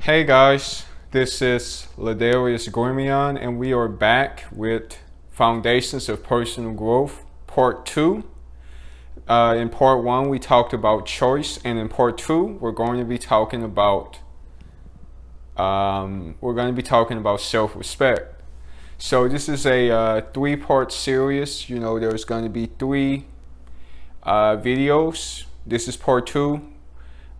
Hey guys, this is Ladarius Grimion, and we are back with Foundations of Personal Growth, Part 2. In Part 1, we talked about choice, and in Part 2, we're going to be talking about self-respect. So this is a three-part series. There's going to be three videos. This is Part 2.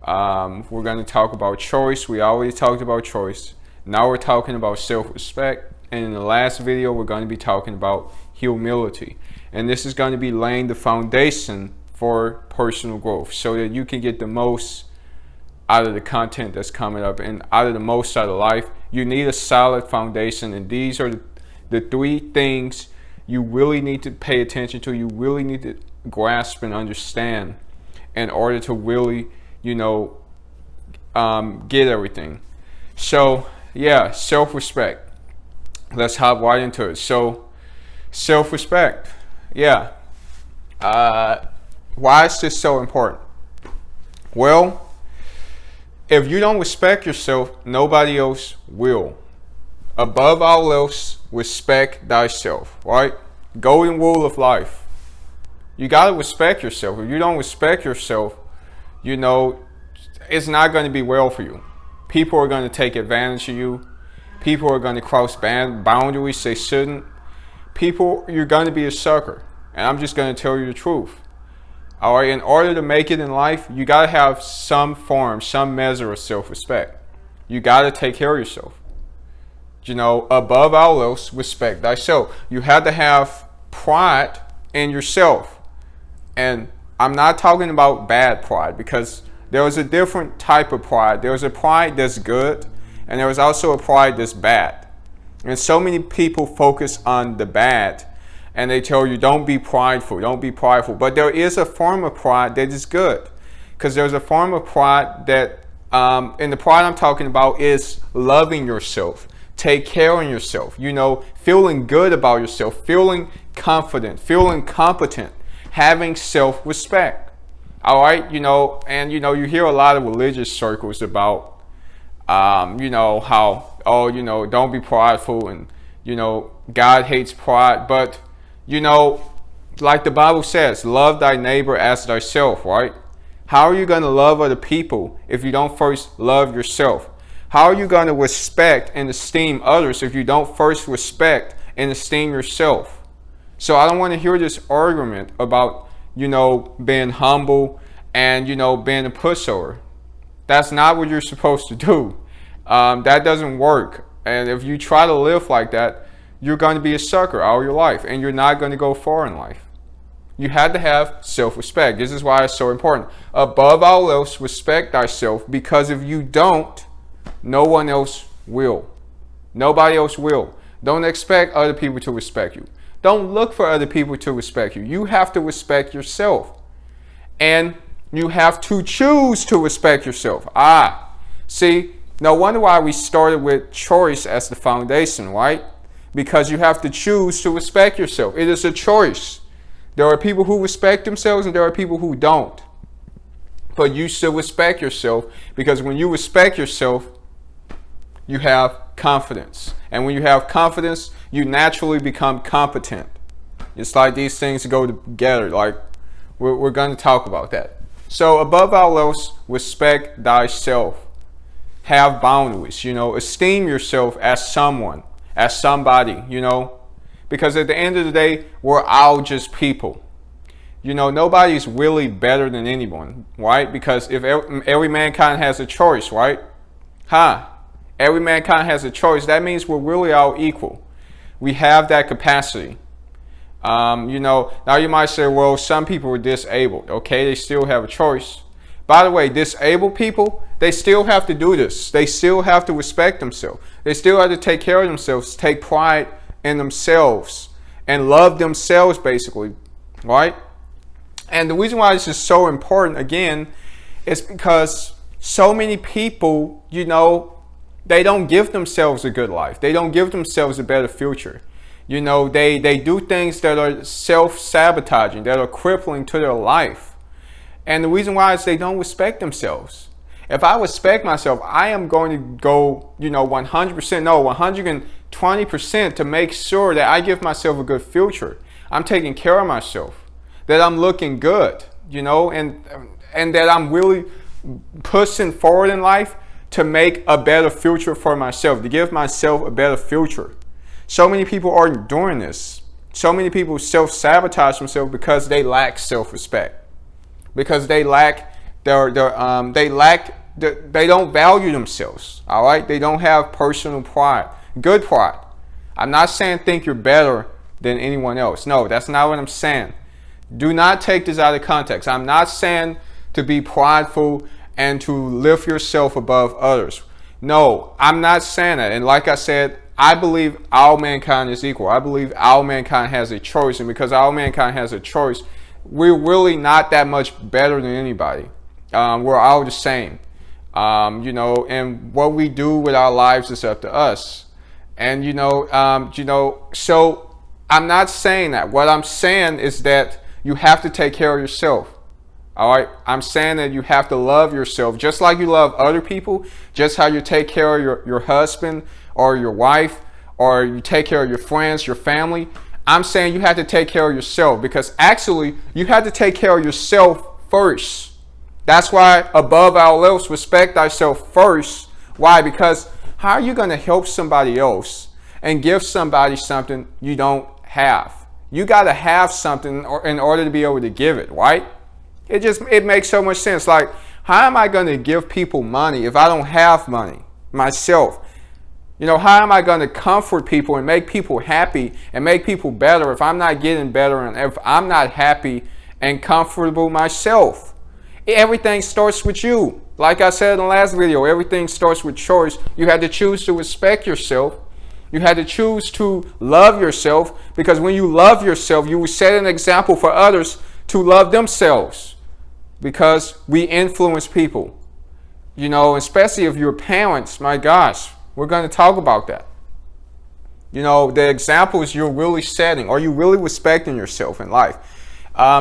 We're going to talk about choice. We already talked about choice. Now we're talking about self-respect. And in the last video, we're going to be talking about humility. And this is going to be laying the foundation for personal growth so that you can get the most out of the content that's coming up and out of the most out of life. You need a solid foundation. And these are the three things you really need to pay attention to. You really need to grasp and understand in order to really get everything. So yeah, self-respect. Let's hop right into it. So self-respect, yeah. Why is this so important? Well, if you don't respect yourself, nobody else will. Above all else, respect thyself, right? Golden rule of life. You got to respect yourself. If you don't respect yourself, it's not going to be well for you. People are going to take advantage of you. People are going to cross boundaries they shouldn't. You're going to be a sucker. And I'm just going to tell you the truth. All right, in order to make it in life, you got to have some measure of self-respect. You got to take care of yourself. Above all else, respect thyself. You have to have pride in yourself. And I'm not talking about bad pride, because there is a different type of pride. There's a pride that's good, and there is also a pride that's bad. And so many people focus on the bad, and they tell you, don't be prideful, don't be prideful. But there is a form of pride that is good, because there's a form of pride that, and the pride I'm talking about is loving yourself, take care of yourself, feeling good about yourself, feeling confident, feeling competent, having self-respect. All right, and you hear a lot of religious circles about, how, don't be prideful, and, God hates pride. But, like the Bible says, love thy neighbor as thyself, right? How are you going to love other people if you don't first love yourself? How are you going to respect and esteem others if you don't first respect and esteem yourself? So I don't want to hear this argument about, being humble and, being a pushover. That's not what you're supposed to do. That doesn't work. And if you try to live like that, you're going to be a sucker all your life, and you're not going to go far in life. You have to have self-respect. This is why it's so important. Above all else, respect thyself, because if you don't, no one else will. Nobody else will. Don't expect other people to respect you. Don't look for other people to respect you. You have to respect yourself. And you have to choose to respect yourself. See, no wonder why we started with choice as the foundation, right? Because you have to choose to respect yourself. It is a choice. There are people who respect themselves and there are people who don't. But you should respect yourself, because when you respect yourself, you have confidence. And when you have confidence, you naturally become competent. It's like these things go together. Like we're going to talk about that. So above all else, respect thyself. Have boundaries, esteem yourself as someone, as somebody, because at the end of the day, we're all just people. Nobody's really better than anyone, right? Because if every mankind has a choice, right? Every mankind has a choice. That means we're really all equal. We have that capacity. Now you might say, well, some people are disabled. Okay, they still have a choice. By the way, disabled people, they still have to do this. They still have to respect themselves. They still have to take care of themselves, take pride in themselves, and love themselves, basically, right? And the reason why this is so important, again, is because so many people, they don't give themselves a good life. They don't give themselves a better future. They do things that are self-sabotaging, that are crippling to their life. And the reason why is they don't respect themselves. If I respect myself, I am going to go, 100%, no, 120% to make sure that I give myself a good future. I'm taking care of myself, that I'm looking good, and that I'm really pushing forward in life to make a better future for myself, to give myself a better future. So many people aren't doing this. So many people self-sabotage themselves because they lack self-respect, because they lack they don't value themselves. All right, they don't have personal pride, good pride. I'm not saying think you're better than anyone else. No, that's not what I'm saying. Do not take this out of context. I'm not saying to be prideful and to lift yourself above others. No, I'm not saying that. And like I said, I believe all mankind is equal. I believe all mankind has a choice. And because all mankind has a choice, we're really not that much better than anybody. We're all the same. And what we do with our lives is up to us. And, so I'm not saying that. What I'm saying is that you have to take care of yourself. All right. I'm saying that you have to love yourself just like you love other people, just how you take care of your husband or your wife, or you take care of your friends, your family. I'm saying you have to take care of yourself, because actually you have to take care of yourself first. That's why above all else, respect thyself first. Why? Because how are you going to help somebody else and give somebody something you don't have? You got to have something in order to be able to give it, right? It makes so much sense. Like, how am I going to give people money if I don't have money myself? How am I going to comfort people and make people happy and make people better if I'm not getting better and if I'm not happy and comfortable myself? Everything starts with you. Like I said in the last video, everything starts with choice. You had to choose to respect yourself. You had to choose to love yourself, because when you love yourself, you will set an example for others to love themselves, because we influence people. Especially if you're parents, my gosh, we're going to talk about that. The examples you're really setting. Are you really respecting yourself in life?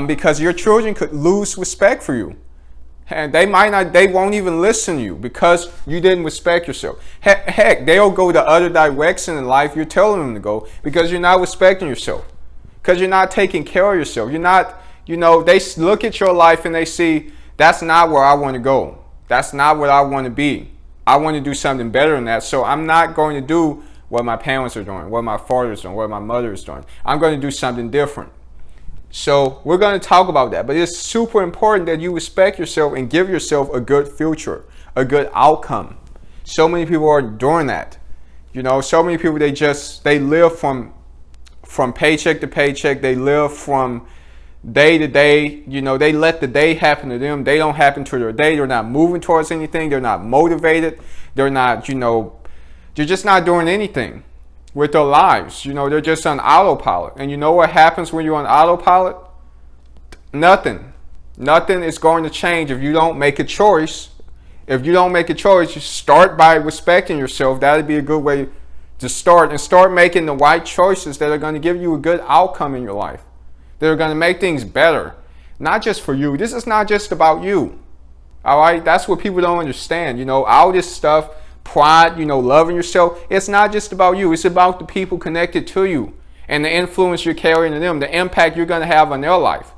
Because your children could lose respect for you. And they won't even listen to you because you didn't respect yourself. Heck, they'll go the other direction in life you're telling them to go, because you're not respecting yourself. Because you're not taking care of yourself. You're not, they look at your life and they see, that's not where I want to go. That's not what I want to be. I want to do something better than that. So I'm not going to do what my parents are doing, what my father's doing, what my mother is doing. I'm going to do something different. So we're going to talk about that. But it's super important that you respect yourself and give yourself a good future, a good outcome. So many people are doing that. So many people, they live from paycheck to paycheck. They live from day to day. They let the day happen to them. They don't happen to their day. They're not moving towards anything. They're not motivated. They're not, they're just not doing anything with their lives. They're just on autopilot. And you know what happens when you're on autopilot? Nothing. Nothing is going to change if you don't make a choice. If you don't make a choice, you start by respecting yourself. That would be a good way to start. And start making the right choices that are going to give you a good outcome in your life. That are going to make things better. Not just for you. This is not just about you. All right? That's what people don't understand. All this stuff, pride, loving yourself, it's not just about you. It's about the people connected to you and the influence you're carrying to them, the impact you're going to have on their life.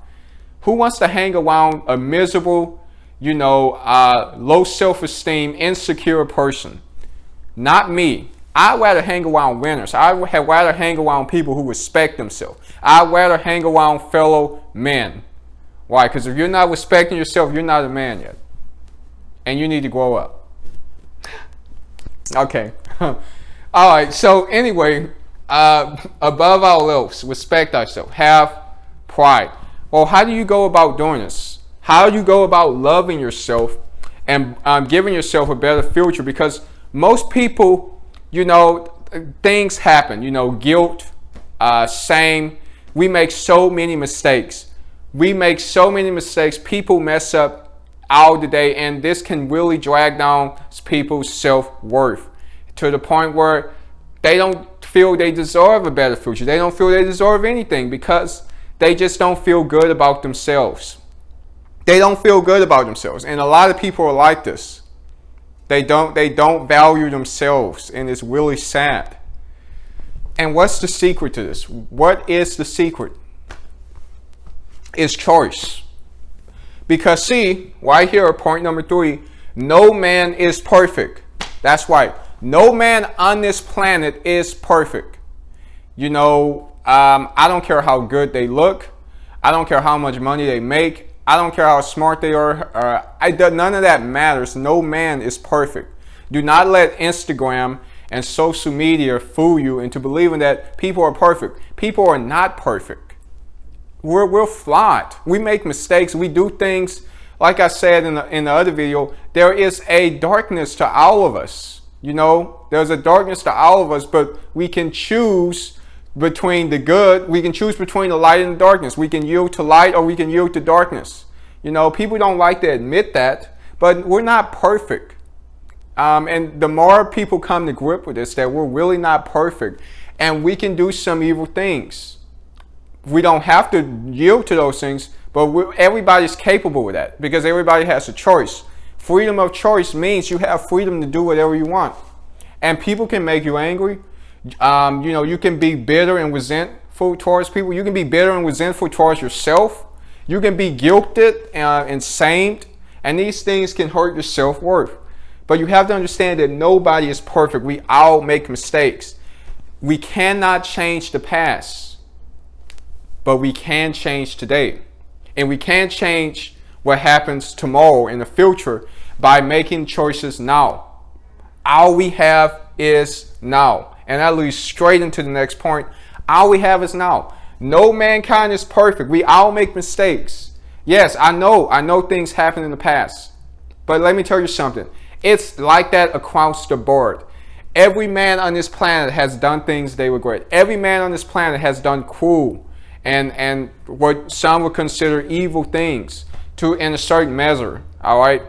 Who wants to hang around a miserable, low self-esteem, insecure person? Not me. I'd rather hang around winners. I'd rather hang around people who respect themselves. I'd rather hang around fellow men. Why? Because if you're not respecting yourself, you're not a man yet. And you need to grow up. Okay. All right. So anyway, above all else, respect thyself. Have pride. Well, how do you go about doing this? How do you go about loving yourself and giving yourself a better future? Because most people, things happen. Guilt, shame. We make so many mistakes. People mess up all the day, and this can really drag down people's self-worth to the point where they don't feel they deserve a better future. They don't feel they deserve anything because they just don't feel good about themselves. They don't feel good about themselves. And a lot of people are like this. They don't value themselves, and it's really sad. And what's the secret to this? What is the secret? It's choice. Because see, right here, point number 3, no man is perfect. That's right. No man on this planet is perfect. You know, I don't care how good they look. I don't care how much money they make. I don't care how smart they are. None of that matters. No man is perfect. Do not let Instagram and social media fool you into believing that people are perfect. People are not perfect. We're flawed. We make mistakes. We do things. Like I said in the other video, there is a darkness to all of us. You know, there's a darkness to all of us, but we can choose between the good. We can choose between the light and the darkness. We can yield to light or we can yield to darkness. You know, people don't like to admit that, but we're not perfect. And the more people come to grip with this, that we're really not perfect and we can do some evil things. We don't have to yield to those things, but everybody's capable of that because everybody has a choice. Freedom of choice means you have freedom to do whatever you want. And people can make you angry. You know, you can be bitter and resentful towards people. You can be bitter and resentful towards yourself. You can be guilted and shamed. And these things can hurt your self-worth. But you have to understand that nobody is perfect. We all make mistakes. We cannot change the past, but we can change today. And we can change what happens tomorrow in the future by making choices now. All we have is now. And that leads straight into the next point. All we have is now. No mankind is perfect. We all make mistakes. Yes, I know things happen in the past. But let me tell you something. It's like that across the board. Every man on this planet has done things they regret. Every man on this planet has done cruel and what some would consider evil things in a certain measure. All right?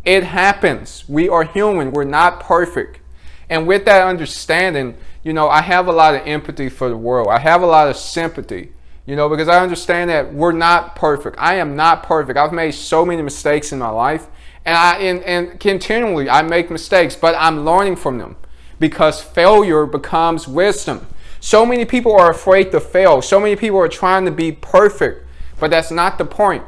It happens. We are human. We're not perfect. And with that understanding, you know, I have a lot of empathy for the world. I have a lot of sympathy, you know, because I understand that we're not perfect. I am not perfect. I've made so many mistakes in my life. And continually I make mistakes, but I'm learning from them because failure becomes wisdom. So many people are afraid to fail. So many people are trying to be perfect, but that's not the point.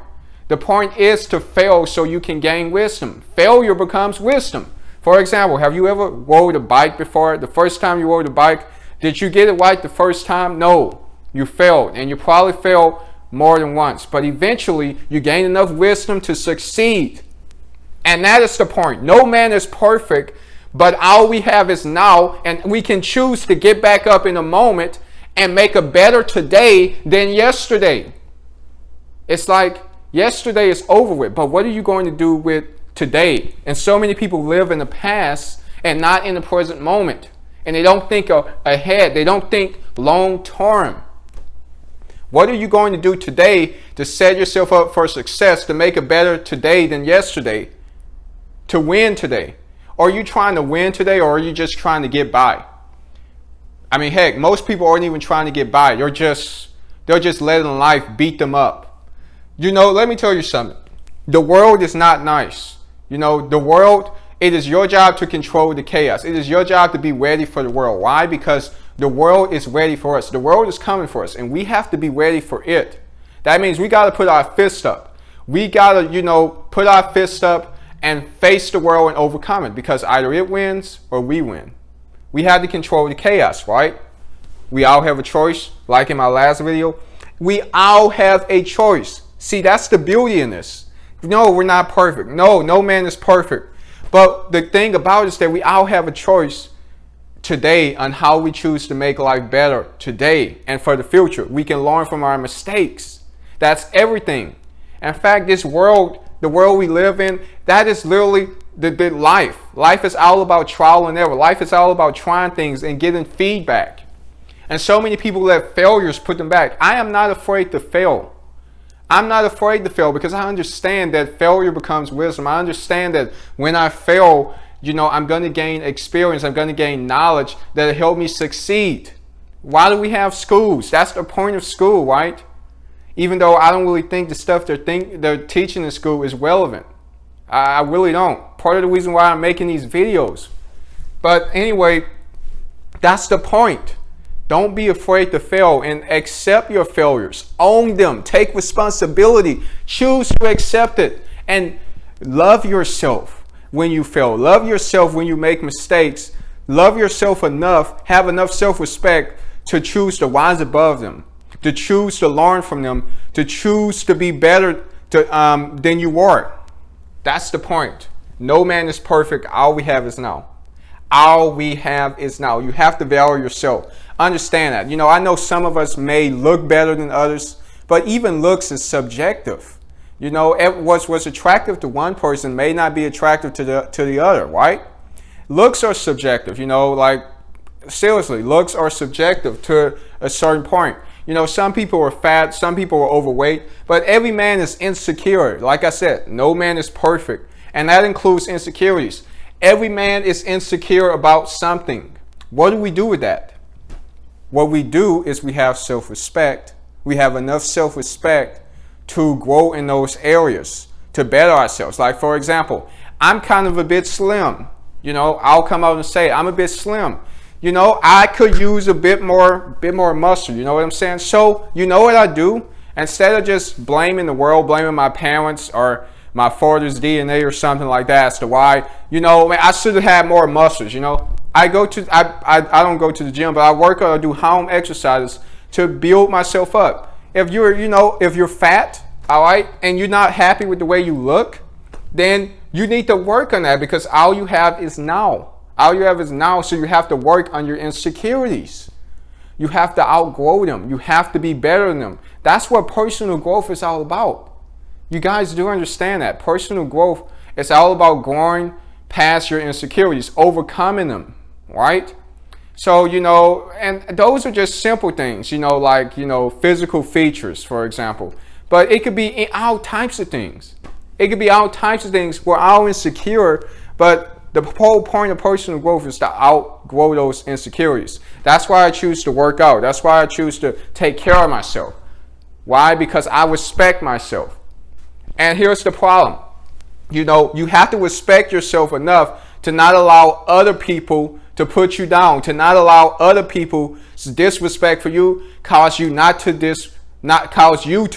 The point is to fail so you can gain wisdom. Failure becomes wisdom. For example, have you ever rode a bike before? The first time you rode a bike, did you get it right the first time? No, you failed, and you probably failed more than once, but eventually you gain enough wisdom to succeed. And that is the point. No man is perfect, but all we have is now, and we can choose to get back up in a moment and make a better today than yesterday. It's like yesterday is over with, but what are you going to do with today? And so many people live in the past and not in the present moment. And they don't think ahead. They don't think long term. What are you going to do today to set yourself up for success, to make it better today than yesterday? To win today? Are you trying to win today, or are you just trying to get by? I mean, heck, most people aren't even trying to get by. They're just letting life beat them up. You know, let me tell you something. The world is not nice. You know, the world, it is your job to control the chaos. It is your job to be ready for the world. Why? Because the world is ready for us. The world is coming for us, and we have to be ready for it. That means we got to put our fist up. We got to, you know, put our fist up and face the world and overcome it, because either it wins or we win. We have to control the chaos, right? We all have a choice. Like in my last video, we all have a choice. See, that's the beauty in this. No, we're not perfect. No man is perfect. But the thing about it is that we all have a choice today on how we choose to make life better today and for the future. We can learn from our mistakes. That's everything. In fact, this world, the world we live in, that is literally the life. Life is all about trial and error. Life is all about trying things and getting feedback. And so many people let failures put them back. I am not afraid to fail. I'm not afraid to fail because I understand that failure becomes wisdom. I understand that when I fail, you know, I'm going to gain experience. I'm going to gain knowledge that'll help me succeed. Why do we have schools? That's the point of school, right? Even though I don't really think the stuff they're teaching in school is relevant. I really don't. Part of the reason why I'm making these videos. But anyway, that's the point. Don't be afraid to fail and accept your failures. Own them. Take responsibility. Choose to accept it. And love yourself when you fail. Love yourself when you make mistakes. Love yourself enough. Have enough self-respect to choose to rise above them. To choose to learn from them. To choose to be better than you were. That's the point. No man is perfect. All we have is now. All we have is now. You have to value yourself. Understand that. You know, I know some of us may look better than others, but even looks is subjective. You know, what's attractive to one person may not be attractive to the other, right? Looks are subjective. You know, like seriously, looks are subjective to a certain point. You know, some people are fat, some people are overweight, but every man is insecure. Like I said, no man is perfect, and that includes insecurities. Every man is insecure about something. What do we do with that? What we do is we have self-respect. We have enough self-respect to grow in those areas, to better ourselves. Like, for example, I'm kind of a bit slim. You know, I'll come out and say, I'm a bit slim. You know, I could use a bit more muscle. You know what I'm saying? So, you know what I do? Instead of just blaming the world, blaming my parents or my father's DNA or something like that as to why, you know, I should have had more muscles. You know, I don't go to the gym, but I work out, I do home exercises to build myself up. If you're fat, all right, and you're not happy with the way you look, then you need to work on that, because all you have is now. All you have is now, so you have to work on your insecurities. You have to outgrow them. You have to be better than them. That's what personal growth is all about. You guys do understand that. Personal growth is all about growing past your insecurities, overcoming them, right? So, you know, and those are just simple things, you know, like, you know, physical features, for example. But it could be all types of things. It could be all types of things. We're all insecure, but the whole point of personal growth is to outgrow those insecurities. That's why I choose to work out. That's why I choose to take care of myself. Why? Because I respect myself. And here's the problem. You know, you have to respect yourself enough to not allow other people to put you down, to not allow other people's disrespect for you cause you to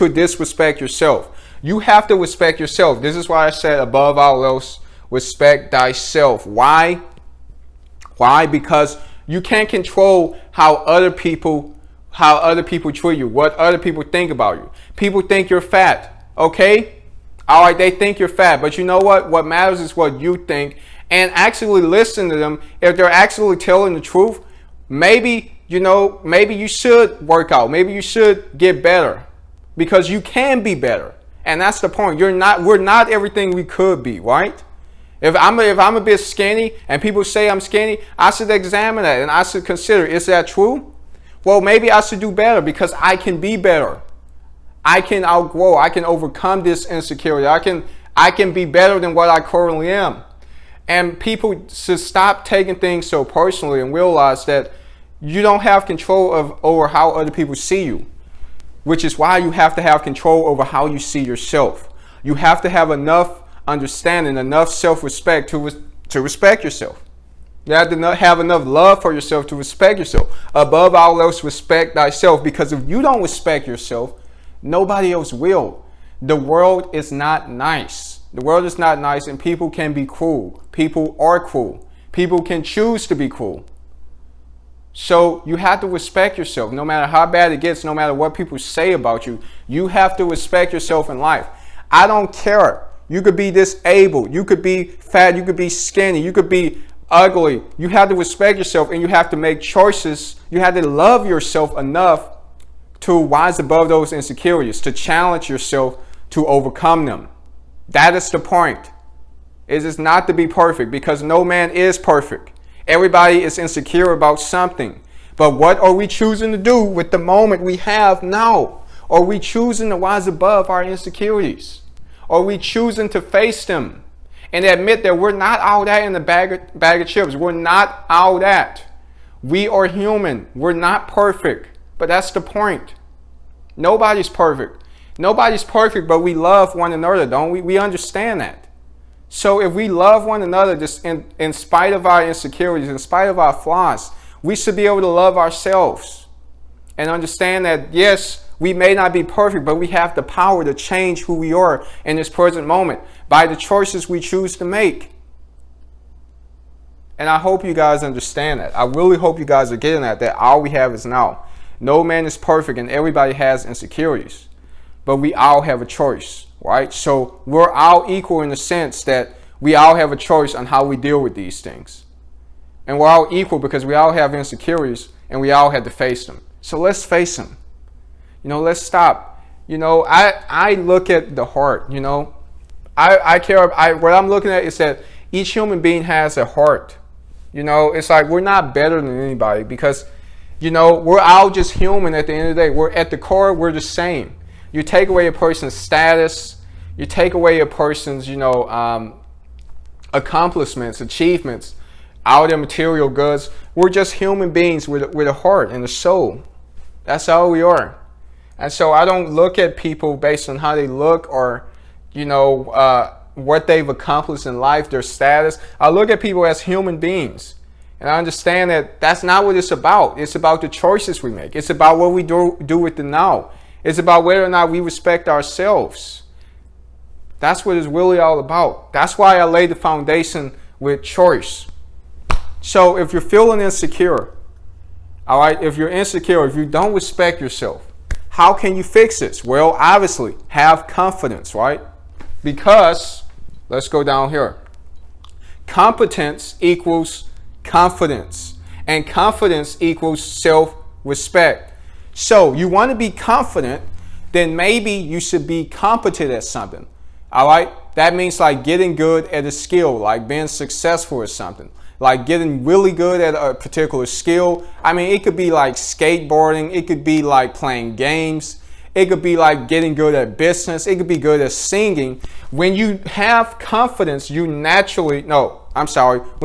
disrespect yourself. You have to respect yourself. This is why I said above all else, respect thyself. Why? Why? Because you can't control how other people treat you, what other people think about you. People think you're fat, okay? All right, they think you're fat, but you know what? What matters is what you think, and actually listen to them. If they're actually telling the truth, maybe you should work out. Maybe you should get better, because you can be better. And that's the point. We're not everything we could be, right? If I'm a bit skinny and people say I'm skinny, I should examine that and I should consider, is that true? Well, maybe I should do better, because I can be better. I can outgrow. I can overcome this insecurity. I can be better than what I currently am. And people should stop taking things so personally and realize that you don't have control over how other people see you, which is why you have to have control over how you see yourself. You have to have enough understanding, enough self-respect to respect yourself. You have to have enough love for yourself to respect yourself. Above all else, respect thyself, because if you don't respect yourself, nobody else will. The world is not nice. The world is not nice, and people can be cruel. People are cruel. People can choose to be cruel. So you have to respect yourself. No matter how bad it gets, no matter what people say about you, you have to respect yourself in life. I don't care. You could be disabled. You could be fat. You could be skinny. You could be ugly. You have to respect yourself, and you have to make choices. You have to love yourself enough to rise above those insecurities, to challenge yourself to overcome them. That is the point. It is not to be perfect, because no man is perfect. Everybody is insecure about something. But what are we choosing to do with the moment we have now? Are we choosing to rise above our insecurities? Are we choosing to face them and admit that we're not all that in the bag of chips? We're not all that. We are human. We're not perfect. But that's the point. Nobody's perfect. Nobody's perfect, but we love one another, don't we? We understand that. So if we love one another, just in spite of our insecurities, in spite of our flaws, we should be able to love ourselves and understand that, yes, we may not be perfect, but we have the power to change who we are in this present moment by the choices we choose to make. And I hope you guys understand that. I really hope you guys are getting that all we have is now. No man is perfect and everybody has insecurities, but we all have a choice, right? So we're all equal in the sense that we all have a choice on how we deal with these things. And we're all equal because we all have insecurities and we all have to face them. So let's face them. Let's stop. I look at the heart, I care. What I'm looking at is that each human being has a heart. It's like we're not better than anybody because, we're all just human at the end of the day. We're at the core, we're the same. You take away a person's status, you take away a person's, accomplishments, achievements, all their material goods. We're just human beings with a heart and a soul. That's all we are. And so I don't look at people based on how they look or, what they've accomplished in life, their status. I look at people as human beings. And I understand that that's not what it's about. It's about the choices we make. It's about what we do with the now. It's about whether or not we respect ourselves. That's what it's really all about. That's why I laid the foundation with choice. So if you're feeling insecure, all right, if you're insecure, if you don't respect yourself, how can you fix this? Well, obviously, have confidence, right? Because, let's go down here. Competence equals confidence. And confidence equals self-respect. So, you want to be confident, then maybe you should be competent at something. All right? That means like getting good at a skill, like being successful at something. Like getting really good at a particular skill. I mean, it could be like skateboarding. It could be like playing games. It could be like getting good at business. It could be good at singing. When you have confidence, when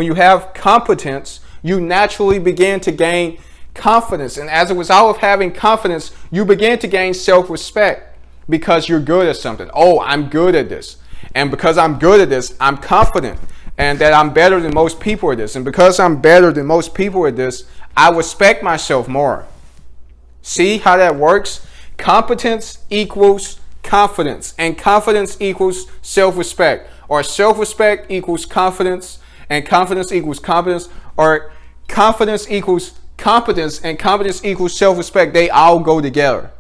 you have competence, you naturally begin to gain confidence. And as a result of having confidence, you begin to gain self-respect because you're good at something. Oh, I'm good at this. And because I'm good at this, I'm confident. And that I'm better than most people at this. And because I'm better than most people at this, I respect myself more. See how that works? Competence equals confidence. And confidence equals self-respect. Or self-respect equals confidence. And confidence equals competence. Or confidence equals competence. And competence equals self-respect. They all go together.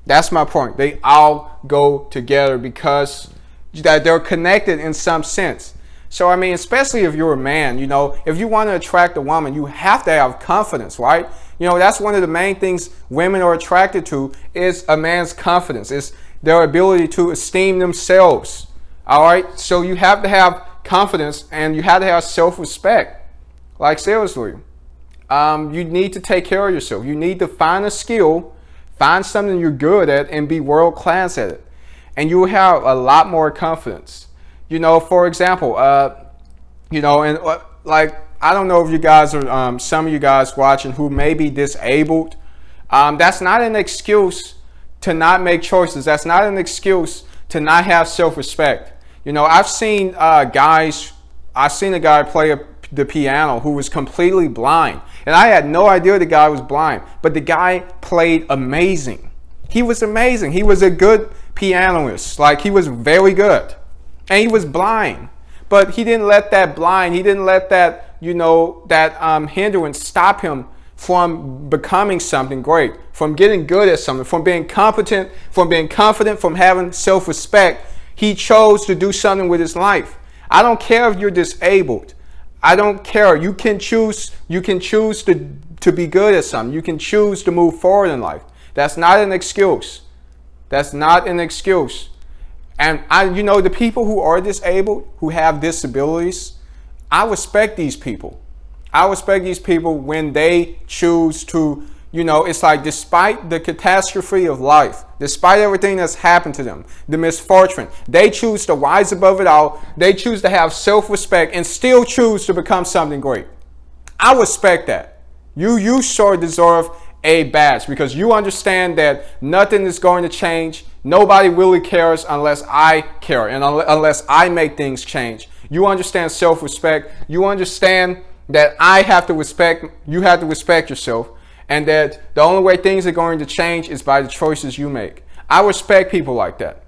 That's my point. They all go together because they're connected in some sense. So, I mean, especially if you're a man, if you want to attract a woman, you have to have confidence, right? That's one of the main things women are attracted to is a man's confidence. It's their ability to esteem themselves, all right? So you have to have confidence and you have to have self-respect. Like, seriously, you need to take care of yourself. You need to find a skill, find something you're good at, and be world-class at it. And you will have a lot more confidence. For example, like, I don't know if you guys are, some of you guys watching who may be disabled. That's not an excuse to not make choices. That's not an excuse to not have self-respect. I've seen a guy play the piano who was completely blind. And I had no idea the guy was blind. But the guy played amazing. He was amazing. He was a good pianist. Like, he was very good. And he was blind, but he didn't let that hindrance stop him from becoming something great, from getting good at something, from being competent, from being confident, from having self-respect. He chose to do something with his life. I don't care if you're disabled. I don't care. You can choose to be good at something. You can choose to move forward in life. That's not an excuse. That's not an excuse. And the people who are disabled, who have disabilities, I respect these people. I respect these people when they choose to, it's like despite the catastrophe of life, despite everything that's happened to them, the misfortune, they choose to rise above it all. They choose to have self-respect and still choose to become something great. I respect that. You sure deserve a badge because you understand that nothing is going to change. Nobody really cares unless I care and unless I make things change. You understand self-respect. You understand that you have to respect yourself, and that the only way things are going to change is by the choices you make. I respect people like that,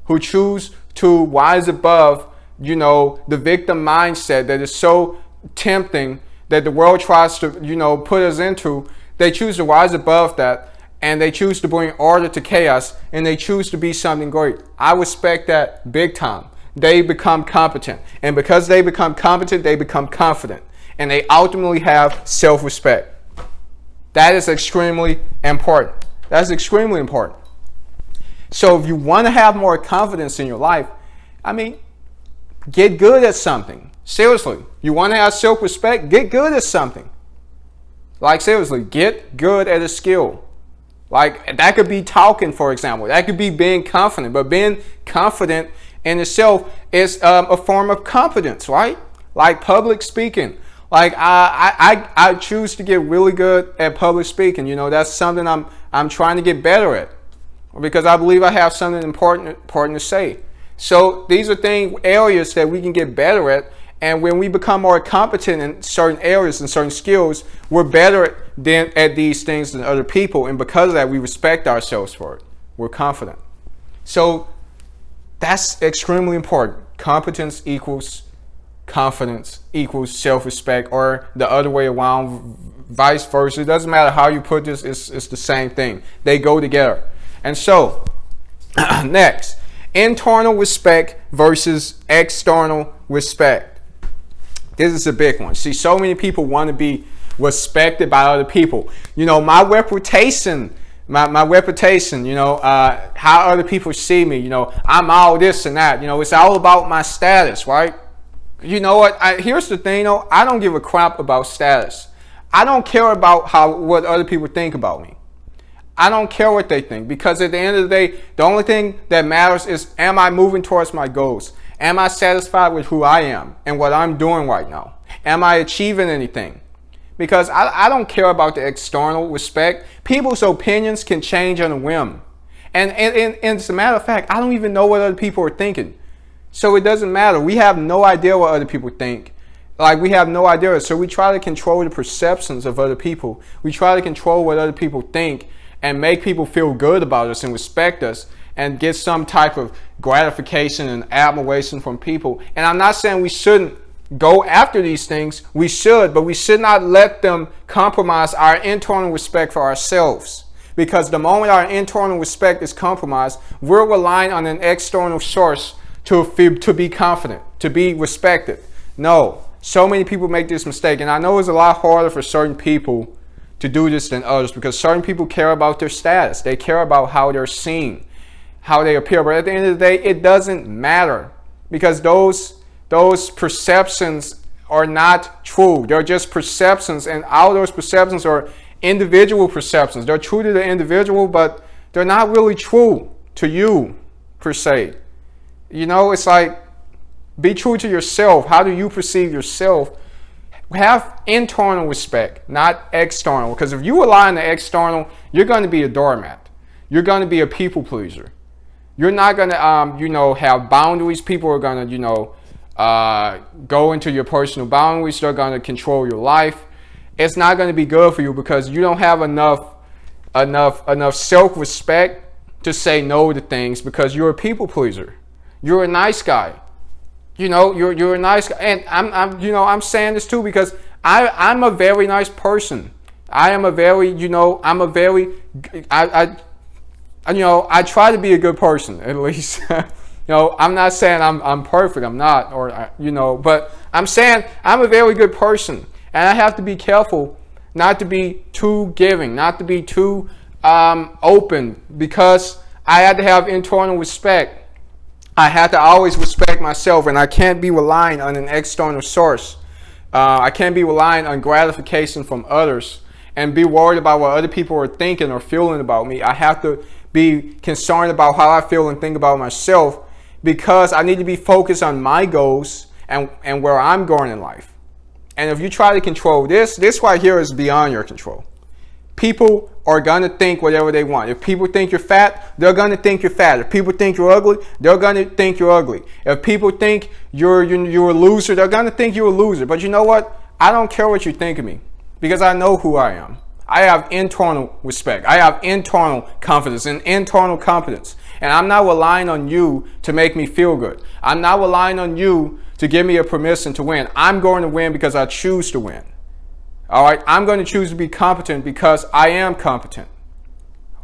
who choose to rise above, the victim mindset that is so tempting that the world tries to, put us into. They choose to rise above that, and they choose to bring order to chaos, and they choose to be something great. I respect that big time. They become competent, and because they become competent, they become confident, and they ultimately have self-respect. That is extremely important. That's extremely important. So if you want to have more confidence in your life, get good at something. Seriously, you want to have self-respect? Get good at something. Like, seriously, get good at a skill. Like, that could be talking, for example. That could be being confident. But being confident in itself is a form of competence, right? Like public speaking. Like, I choose to get really good at public speaking. That's something I'm trying to get better at, because I believe I have something important to say. So these are areas that we can get better at. And when we become more competent in certain areas and certain skills, we're better at these things than other people. And because of that, we respect ourselves for it. We're confident. So that's extremely important. Competence equals confidence equals self-respect, or the other way around, vice versa. It doesn't matter how you put this, it's the same thing. They go together. And so, next, internal respect versus external respect. This is a big one. See, so many people want to be respected by other people. My reputation, how other people see me, I'm all this and that. It's all about my status, right? You know what? Here's the thing, though. I don't give a crap about status. I don't care about what other people think about me. I don't care what they think, because at the end of the day, the only thing that matters is, am I moving towards my goals? Am I satisfied with who I am and what I'm doing right now? Am I achieving anything? Because I don't care about the external respect. People's opinions can change on a whim. And as a matter of fact, I don't even know what other people are thinking. So it doesn't matter. We have no idea what other people think. Like, we have no idea. So we try to control the perceptions of other people. We try to control what other people think and make people feel good about us and respect us, and get some type of gratification and admiration from people. And I'm not saying we shouldn't go after these things. We should, but we should not let them compromise our internal respect for ourselves. Because the moment our internal respect is compromised, we're relying on an external source to be confident, to be respected. No, so many people make this mistake. And I know it's a lot harder for certain people to do this than others, because certain people care about their status. They care about how they're seen, how they appear. But at the end of the day, it doesn't matter, because those perceptions are not true. They're just perceptions, and all those perceptions are individual perceptions. They're true to the individual, but they're not really true to you, per se. It's like, be true to yourself. How do you perceive yourself? Have internal respect, not external. Because if you rely on the external, you're going to be a doormat. You're going to be a people pleaser. You're not going to, have boundaries. People are going to, go into your personal boundaries. They're going to control your life. It's not going to be good for you, because you don't have enough self-respect to say no to things, because you're a people pleaser. You're a nice guy. You're a nice guy. And I'm saying this too, because I'm a very nice person. I try to be a good person, at least. I'm not saying I'm perfect. I'm not, but I'm saying I'm a very good person, and I have to be careful not to be too giving, not to be too open, because I had to have internal respect. I have to always respect myself, and I can't be relying on an external source. I can't be relying on gratification from others and be worried about what other people are thinking or feeling about me. I have to be concerned about how I feel and think about myself, because I need to be focused on my goals and where I'm going in life. And if you try to control this right here is beyond your control. People are going to think whatever they want. If people think you're fat, they're going to think you're fat. If people think you're ugly, they're going to think you're ugly. If people think you're a loser, they're going to think you're a loser. But you know what? I don't care what you think of me because I know who I am. I have internal respect. I have internal confidence and internal competence. And I'm not relying on you to make me feel good. I'm not relying on you to give me a permission to win. I'm going to win because I choose to win. All right, I'm going to choose to be competent because I am competent.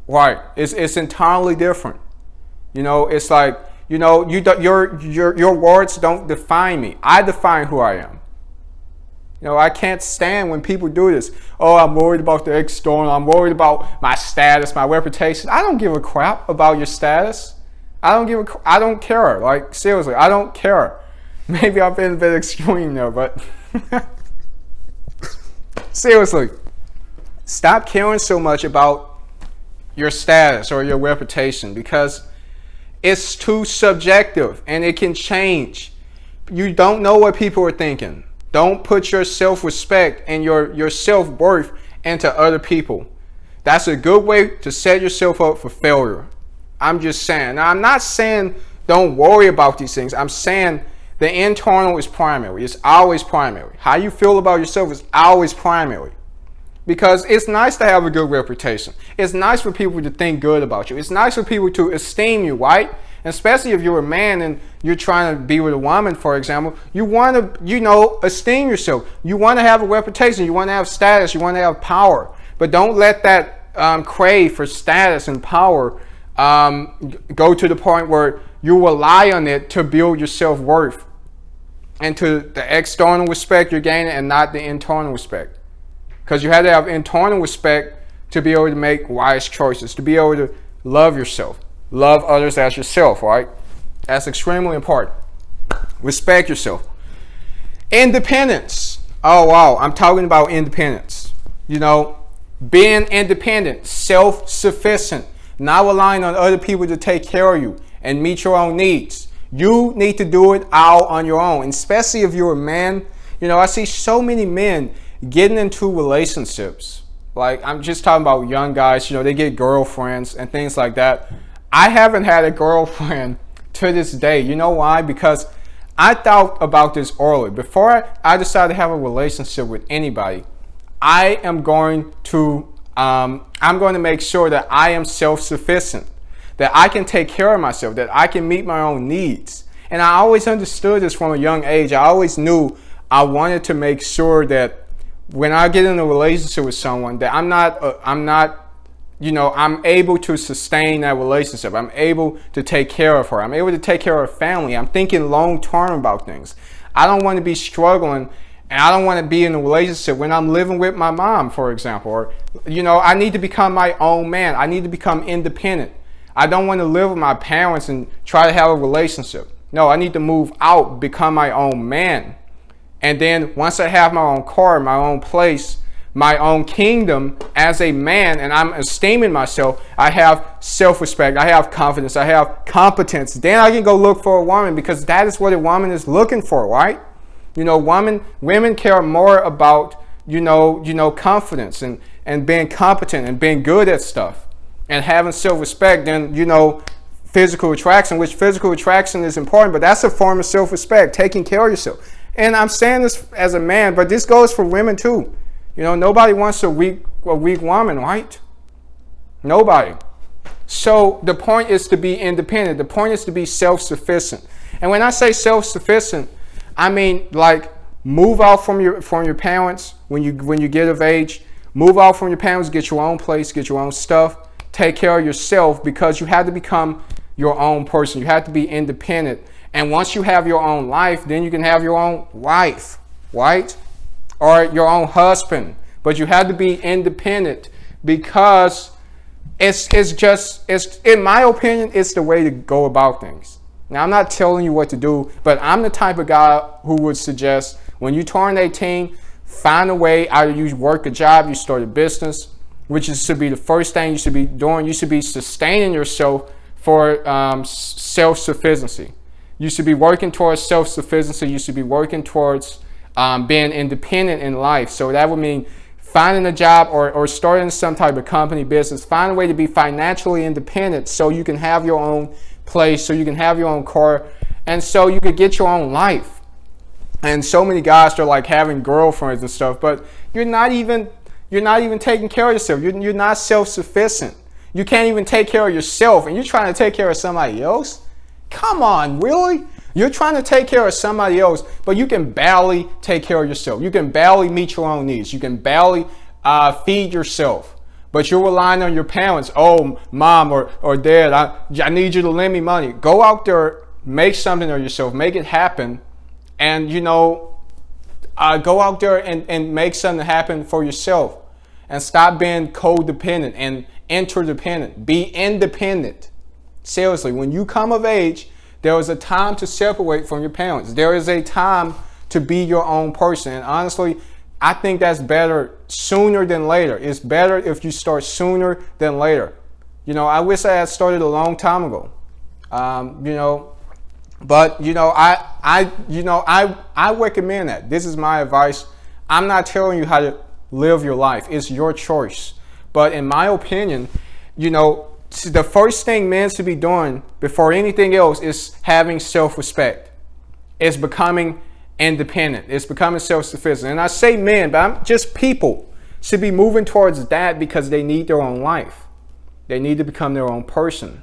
Right? It's entirely different. You know, it's like, you know, your words don't define me. I define who I am. You know, I can't stand when people do this. Oh, I'm worried about the external. I'm worried about my status, my reputation. I don't give a crap about your status. I don't care. Like, seriously, I don't care. Maybe I've been a bit extreme there, but seriously, stop caring so much about your status or your reputation because it's too subjective and it can change. You don't know what people are thinking. Don't put your self-respect and your self-worth into other people. That's a good way to set yourself up for failure. I'm just saying. Now, I'm not saying don't worry about these things. I'm saying the internal is primary. It's always primary. How you feel about yourself is always primary. Because it's nice to have a good reputation. It's nice for people to think good about you. It's nice for people to esteem you, right? And especially if you're a man and you're trying to be with a woman, for example, you want to, you know, esteem yourself. You want to have a reputation. You want to have status. You want to have power. But don't let that crave for status and power go to the point where you rely on it to build your self-worth and to the external respect you're gaining and not the internal respect. Because you have to have internal respect to be able to make wise choices, to be able to love yourself. Love others as yourself, right? That's extremely important. Respect yourself. Independence. Oh, wow. I'm talking about independence. You know, being independent, self-sufficient, not relying on other people to take care of you and meet your own needs. You need to do it all on your own, and especially if you're a man. You know, I see so many men getting into relationships. Like, I'm just talking about young guys, you know, they get girlfriends and things like that. I haven't had a girlfriend to this day. You know why? Because I thought about this early. Before I decided to have a relationship with anybody, I'm going to make sure that I am self-sufficient, that I can take care of myself, that I can meet my own needs. And I always understood this from a young age. I always knew I wanted to make sure that when I get in a relationship with someone, that I'm able to sustain that relationship. I'm able to take care of her. I'm able to take care of her family. I'm thinking long term about things. I don't want to be struggling, and I don't want to be in a relationship when I'm living with my mom, for example. Or, you know, I need to become my own man. I need to become independent. I don't want to live with my parents and try to have a relationship. No, I need to move out, become my own man. And then once I have my own car, my own place, my own kingdom as a man, and I'm esteeming myself, I have self-respect, I have confidence, I have competence. Then I can go look for a woman, because that is what a woman is looking for, right? You know, women care more about, you know, confidence and being competent and being good at stuff and having self-respect than, you know, physical attraction, which physical attraction is important, but that's a form of self-respect, taking care of yourself. And I'm saying this as a man, but this goes for women too. You know, nobody wants a weak woman, right? Nobody. So the point is to be independent. The point is to be self-sufficient. And when I say self-sufficient, I mean like move out from your parents when you get of age. Move out from your parents, get your own place, get your own stuff. Take care of yourself, because you have to become your own person. You have to be independent. And once you have your own life, then you can have your own wife, right? Or your own husband. But you have to be independent, because it's in my opinion, it's the way to go about things. Now, I'm not telling you what to do, but I'm the type of guy who would suggest when you turn 18, find a way. Either you work a job, you start a business, which should be the first thing you should be doing. You should be sustaining yourself for self-sufficiency. You should be working towards self-sufficiency. You should be working towards being independent in life. So that would mean finding a job or starting some type of company business. Find a way to be financially independent so you can have your own place, so you can have your own car, and so you could get your own life. And so many guys are like having girlfriends and stuff, but you're not even taking care of yourself. You're not self-sufficient. You can't even take care of yourself, and you're trying to take care of somebody else? Come on, really? You're trying to take care of somebody else, but you can barely take care of yourself. You can barely meet your own needs. You can barely feed yourself. But you're relying on your parents. Oh, mom or dad, I need you to lend me money. Go out there, make something of yourself, make it happen, and go out there and make something happen for yourself. And stop being codependent and interdependent. Be independent. Seriously, when you come of age, there is a time to separate from your parents. There is a time to be your own person. And honestly, I think that's better sooner than later. It's better if you start sooner than later. I wish I had started a long time ago. But I recommend that. This is my advice. I'm not telling you how to live your life. It's your choice. But in my opinion, the first thing men should be doing before anything else is having self-respect. It's becoming independent. It's becoming self-sufficient. And I say men, but just people should be moving towards that because they need their own life. They need to become their own person.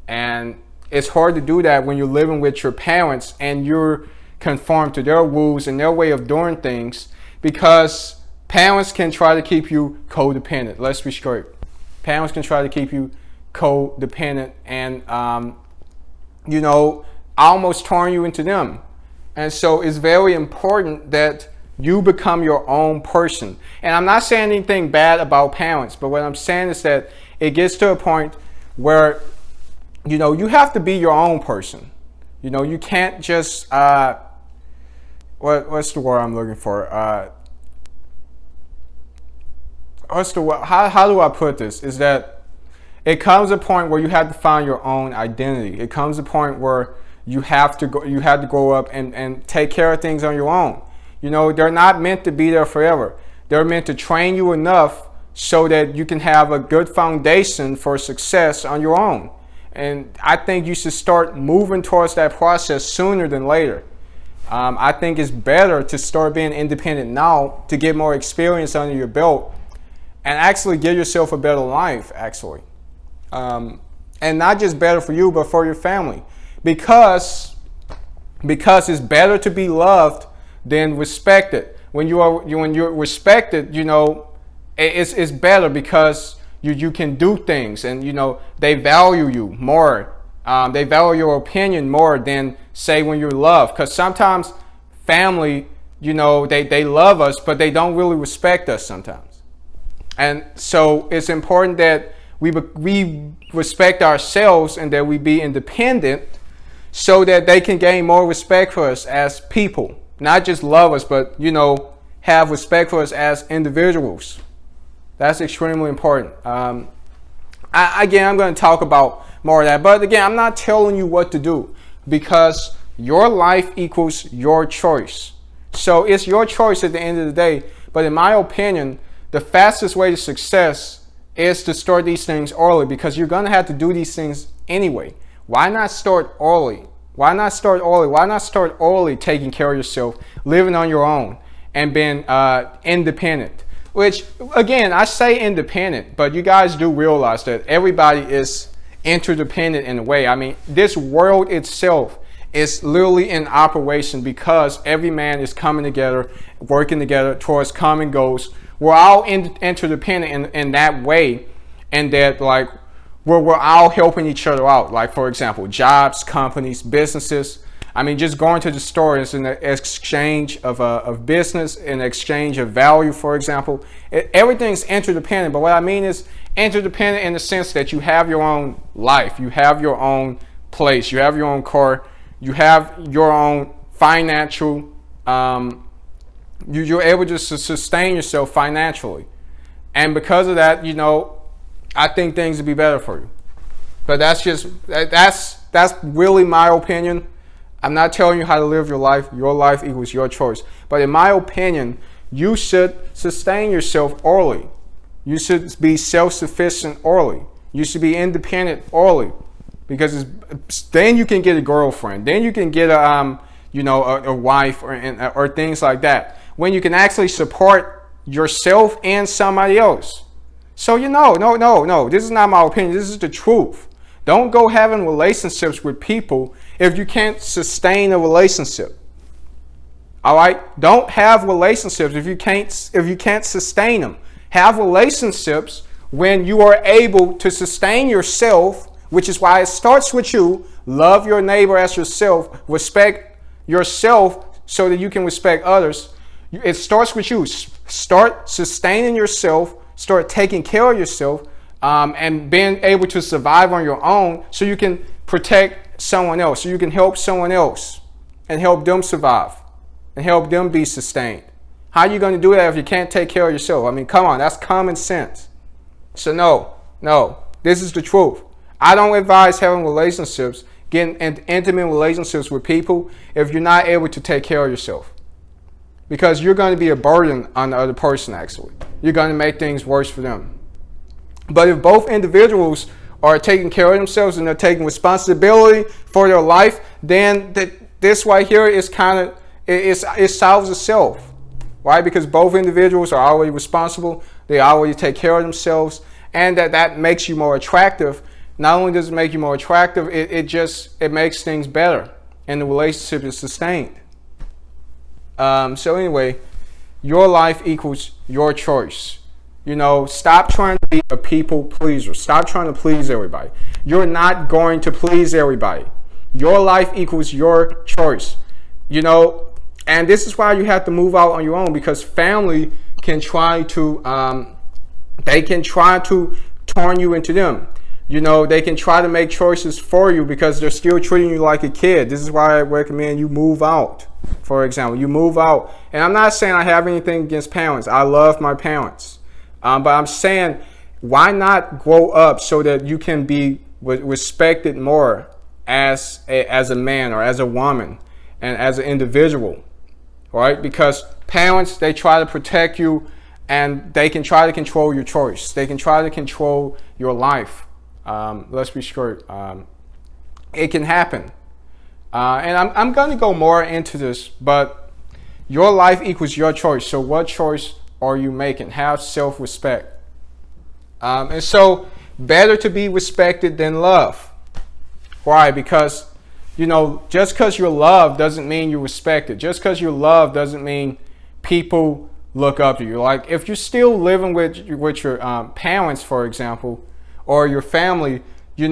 And it's hard to do that when you're living with your parents and you're conformed to their rules and their way of doing things, because parents can try to keep you codependent. Let's be straight. Parents can try to keep you codependent and, almost turn you into them. And so it's very important that you become your own person. And I'm not saying anything bad about parents, but what I'm saying is that it gets to a point where, you have to be your own person. You can't just, what's the word I'm looking for? How do I put this? Is that it comes a point where you have to find your own identity. It comes a point where you have to grow up and take care of things on your own. They're not meant to be there forever. They're meant to train you enough so that you can have a good foundation for success on your own. And I think you should start moving towards that process sooner than later. I think it's better to start being independent now to get more experience under your belt and actually give yourself a better life, actually. And not just better for you, but for your family. Because it's better to be loved than respected. When you're respected, it's better because you can do things and they value you more. They value your opinion more than say when you're loved. Because sometimes family, they love us, but they don't really respect us sometimes. And so it's important that we respect ourselves and that we be independent so that they can gain more respect for us as people. Not just love us, but, have respect for us as individuals. That's extremely important. I'm going to talk about more of that. But again, I'm not telling you what to do because your life equals your choice. So it's your choice at the end of the day. But in my opinion, the fastest way to success is to start these things early because you're going to have to do these things anyway. Why not start early? Why not start early? Why not start early taking care of yourself, living on your own, and being independent? Which, again, I say independent, but you guys do realize that everybody is interdependent in a way. I mean, this world itself is literally in operation because every man is coming together, working together towards common goals. We're all interdependent in that way, and that we're all helping each other out. Like, for example, jobs, companies, businesses. I mean, just going to the store is an exchange of business, an exchange of value, for example. Everything's interdependent, but what I mean is interdependent in the sense that you have your own life, you have your own place, you have your own car, you have your own financial, you're able to sustain yourself financially. And because of that, I think things would be better for you. But that's really my opinion. I'm not telling you how to live your life. Your life equals your choice. But in my opinion, you should sustain yourself early. You should be self-sufficient early. You should be independent early, because then you can get a girlfriend. Then you can get a wife or things like that. When you can actually support yourself and somebody else. So no. This is not my opinion. This is the truth. Don't go having relationships with people if you can't sustain a relationship. All right? Don't have relationships if you can't sustain them. Have relationships when you are able to sustain yourself, which is why it starts with you. Love your neighbor as yourself. Respect yourself so that you can respect others. It starts with you. Start sustaining yourself. Start taking care of yourself, and being able to survive on your own so you can protect someone else, so you can help someone else and help them survive and help them be sustained. How are you going to do that if you can't take care of yourself? I mean, come on, that's common sense. So no, this is the truth. I don't advise having relationships, getting intimate relationships with people if you're not able to take care of yourself. Because you're going to be a burden on the other person, actually. You're going to make things worse for them. But if both individuals are taking care of themselves and they're taking responsibility for their life, then this right here is it solves itself. Right? Because both individuals are already responsible. They already take care of themselves. And that makes you more attractive. Not only does it make you more attractive, it makes things better. And the relationship is sustained. So anyway, your life equals your choice. Stop trying to be a people pleaser. Stop trying to please everybody. You're not going to please everybody. Your life equals your choice. And this is why you have to move out on your own, because family can try to, turn you into them. They can try to make choices for you because they're still treating you like a kid. This is why I recommend you move out. For example, you move out. And I'm not saying I have anything against parents. I love my parents. But I'm saying, why not grow up so that you can be respected more as a man or as a woman and as an individual, right? Because parents, they try to protect you, and they can try to control your choice. They can try to control your life. Let's be straight. It can happen. And I'm going to go more into this, but your life equals your choice. So what choice are you making? Have self-respect. And so better to be respected than loved. Why? Because, just because you're loved doesn't mean you're respected. Just because you're loved doesn't mean people look up to you. Like if you're still living with your parents, for example, or your family, and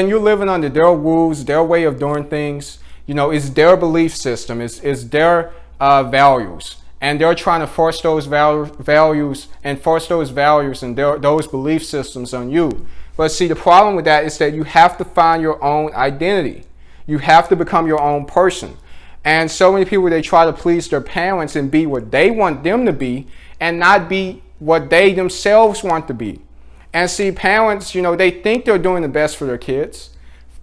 you're living under their rules, their way of doing things, it's their belief system, it's their values. And they're trying to force those values and those belief systems on you. But see, the problem with that is that you have to find your own identity. You have to become your own person. And so many people, they try to please their parents and be what they want them to be and not be what they themselves want to be. And see, parents, they think they're doing the best for their kids.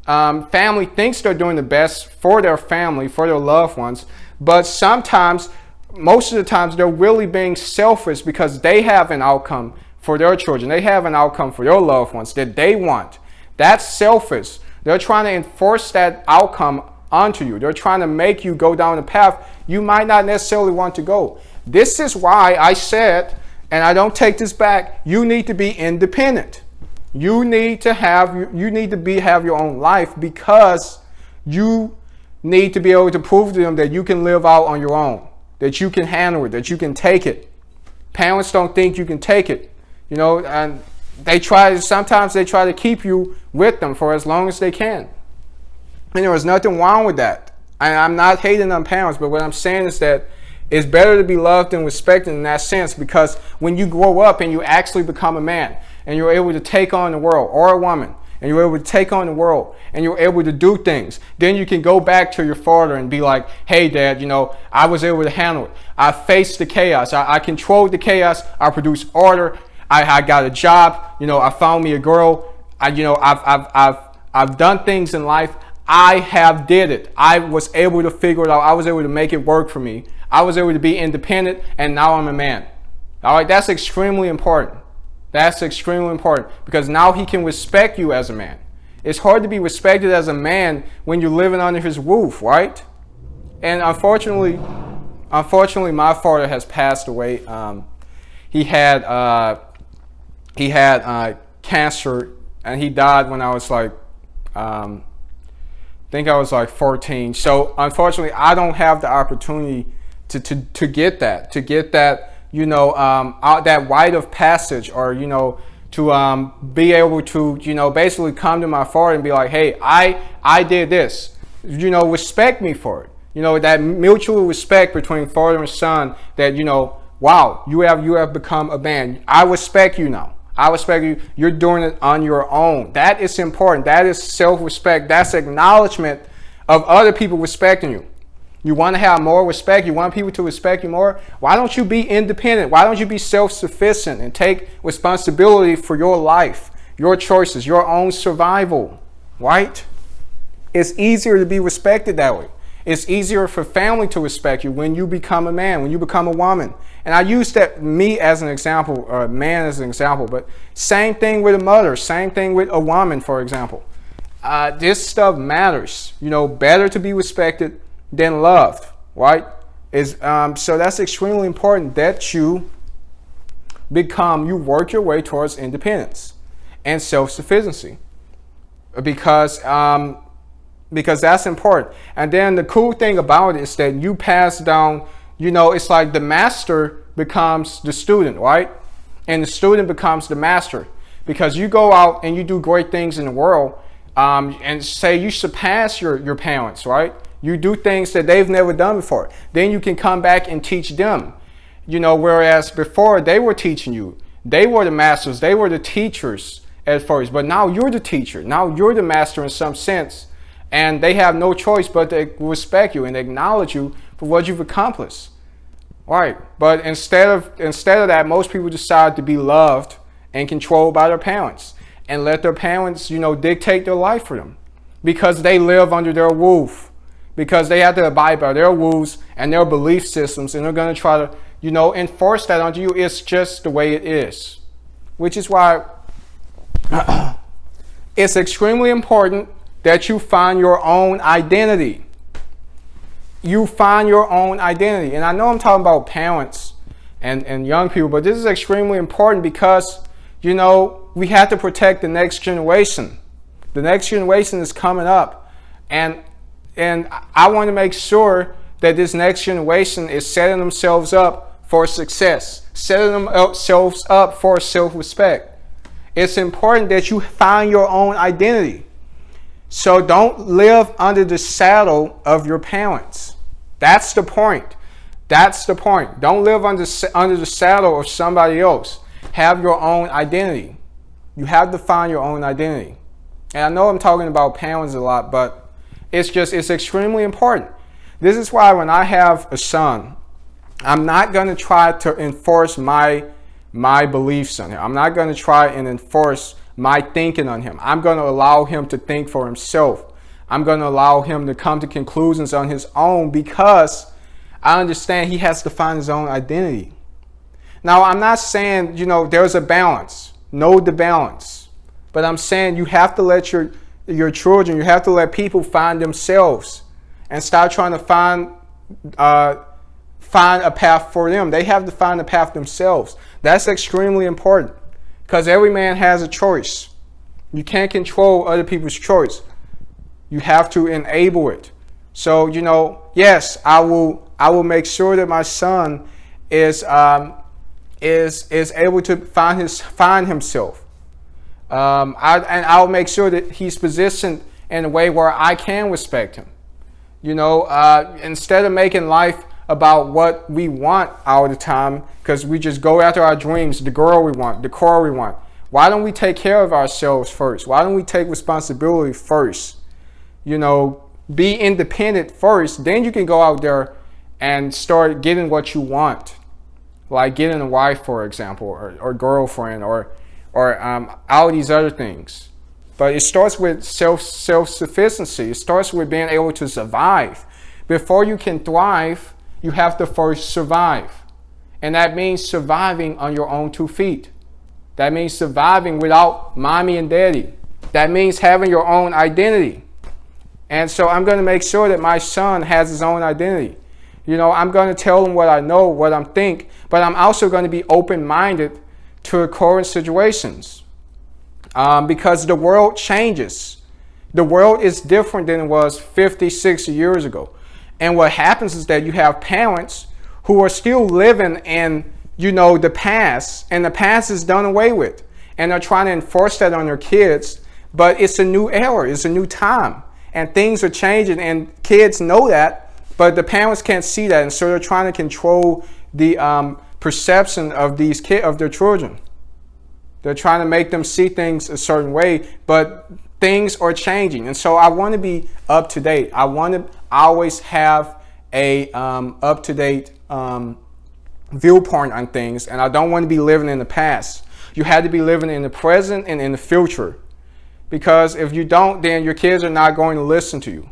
Family thinks they're doing the best for their family, for their loved ones. But sometimes, most of the times, they're really being selfish because they have an outcome for their children. They have an outcome for their loved ones that they want. That's selfish. They're trying to enforce that outcome onto you. They're trying to make you go down a path you might not necessarily want to go. This is why I said, and I don't take this back, you need to be independent. You need to have your own life, because you need to be able to prove to them that you can live out on your own, that you can handle it, that you can take it. Parents don't think you can take it, and sometimes they try to keep you with them for as long as they can. And there is nothing wrong with that. I'm not hating on parents, but what I'm saying is that it's better to be loved and respected in that sense, because when you grow up and you actually become a man and you're able to take on the world, or a woman, and you're able to take on the world and you're able to do things, then you can go back to your father and be like, hey, Dad, I was able to handle it. I faced the chaos. I controlled the chaos. I produced order. I got a job. I found me a girl. I've done things in life. I have did it. I was able to figure it out. I was able to make it work for me. I was able to be independent, and now I'm a man. All right, that's extremely important. That's extremely important because now he can respect you as a man. It's hard to be respected as a man when you're living under his roof, right? And unfortunately, my father has passed away. He had cancer, and he died when I was like, I think I was like 14. So unfortunately, I don't have the opportunity to get that, that rite of passage, or to be able to basically come to my father and be like, hey, I did this, respect me for it. That mutual respect between father and son, that wow, you have become a man. I respect you now. I respect you. You're doing it on your own. That is important. That is self-respect. That's acknowledgement of other people respecting you. You want to have more respect? You want people to respect you more? Why don't you be independent? Why don't you be self-sufficient and take responsibility for your life, your choices, your own survival, right? It's easier to be respected that way. It's easier for family to respect you when you become a man, when you become a woman. And I use that me as an example, or a man as an example, but same thing with a mother, same thing with a woman, for example. This stuff matters. Better to be respected than loved, right? So that's extremely important that you work your way towards independence and self-sufficiency, because that's important. And then the cool thing about it is that you pass down, it's like the master becomes the student, right? And the student becomes the master, because you go out and you do great things in the world, and say you surpass your parents, right? You do things that they've never done before. Then you can come back and teach them, whereas before they were teaching you. They were the masters. They were the teachers at first. But now you're the teacher. Now you're the master in some sense. And they have no choice but to respect you and acknowledge you for what you've accomplished. Right. But instead of that, most people decide to be loved and controlled by their parents and let their parents, dictate their life for them, because they live under their roof, because they have to abide by their rules and their belief systems, and they're going to try to, enforce that onto you. It's just the way it is, which is why it's extremely important that you find your own identity. You find your own identity. And I know I'm talking about parents and young people, but this is extremely important because, we have to protect the next generation. The next generation is coming up. And I want to make sure that this next generation is setting themselves up for success, setting themselves up for self-respect. It's important that you find your own identity. So don't live under the saddle of your parents. That's the point. That's the point. Don't live under the saddle of somebody else. Have your own identity. You have to find your own identity. And I know I'm talking about parents a lot, but it's extremely important. This is why when I have a son, I'm not going to try to enforce my beliefs on him. I'm not going to try and enforce my thinking on him. I'm going to allow him to think for himself. I'm going to allow him to come to conclusions on his own, because I understand he has to find his own identity. Now, I'm not saying, there's a balance. Know the balance. But I'm saying you have to let your children, you have to let people find themselves and start trying to find a path for them. They have to find a path themselves. That's extremely important, because every man has a choice. You can't control other people's choice. You have to enable it. So, yes, I will make sure that my son is able to find himself. I'll make sure that he's positioned in a way where I can respect him. Instead of making life about what we want all the time, because we just go after our dreams, the girl we want, the car we want. Why don't we take care of ourselves first? Why don't we take responsibility first? Be independent first. Then you can go out there and start getting what you want, like getting a wife, for example, or girlfriend, or all these other things. But it starts with self-sufficiency. It starts with being able to survive. Before you can thrive, you have to first survive. And that means surviving on your own 2 feet. That means surviving without mommy and daddy. That means having your own identity. And so I'm going to make sure that my son has his own identity. You know, I'm going to tell him what I know, what I think, but I'm also going to be open-minded to current situations. Because the world changes. The world is different than it was 50, 60 years ago. And what happens is that you have parents who are still living in, you know, the past, and the past is done away with. And they're trying to enforce that on their kids, but it's a new era, it's a new time, and things are changing, and kids know that, but the parents can't see that, and so they're trying to control the perception of of their children. They're trying to make them see things a certain way, but things are changing, and so I want to be up to date. I want to always have a up to date viewpoint on things, and I don't want to be living in the past. You have to be living in the present and in the future, because if you don't, then your kids are not going to listen to you.